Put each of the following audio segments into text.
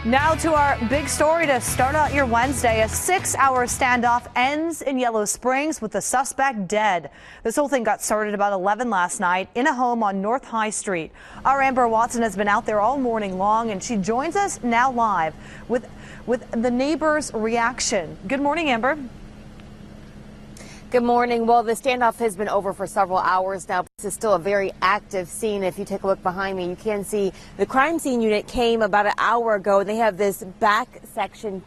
Now to our big story to start out your Wednesday. A 6-hour standoff ends in Yellow Springs with the suspect dead. This whole thing got started about 11 last night in a home on North High Street. Our Amber Watson has been out there all morning long, and she joins us now live with the neighbors' reaction. Good morning, Amber. Good morning. Well, the standoff has been over for several hours now. This is still a very active scene. If you take a look behind me, you can see the crime scene unit came about an hour ago. They have this back section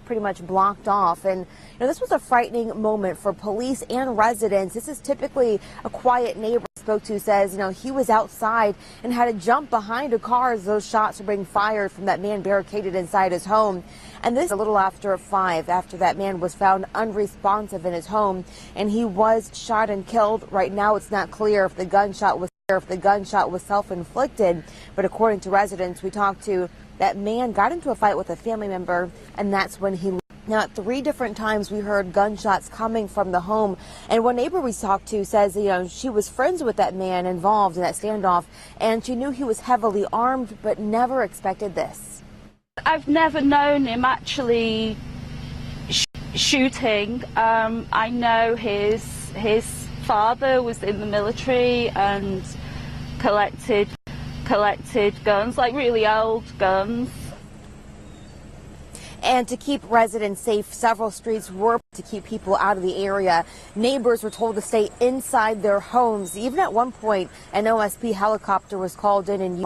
pretty much blocked off. And this was a frightening moment for police and residents. This is typically a quiet neighbor I spoke to says, he was outside and had to jump behind a car as those shots were being fired from that man barricaded inside his home. And this a little after 5, after that man was found unresponsive in his home, and he was shot and killed. Right now, it's not clear if the gunshot was self-inflicted, but according to residents we talked to, that man got into a fight with a family member, and that's when he. Now, at 3 different times we heard gunshots coming from the home, and one neighbor we talked to says, she was friends with that man involved in that standoff, and she knew he was heavily armed, but never expected this. I've never known him actually shooting. I know his father was in the military and collected guns, like really old guns. And to keep residents safe, several streets were to keep people out of the area. Neighbors were told to stay inside their homes. Even at one point, an OSP helicopter was called in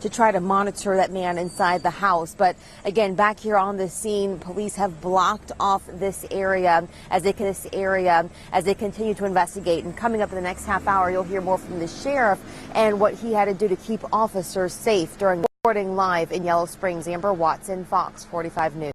to try to monitor that man inside the house. But again, back here on the scene, police have blocked off this area as they continue to investigate. And coming up in the next half hour, you'll hear more from the sheriff and what he had to do to keep officers safe during reporting live in Yellow Springs. Amber Watson, Fox 45 News.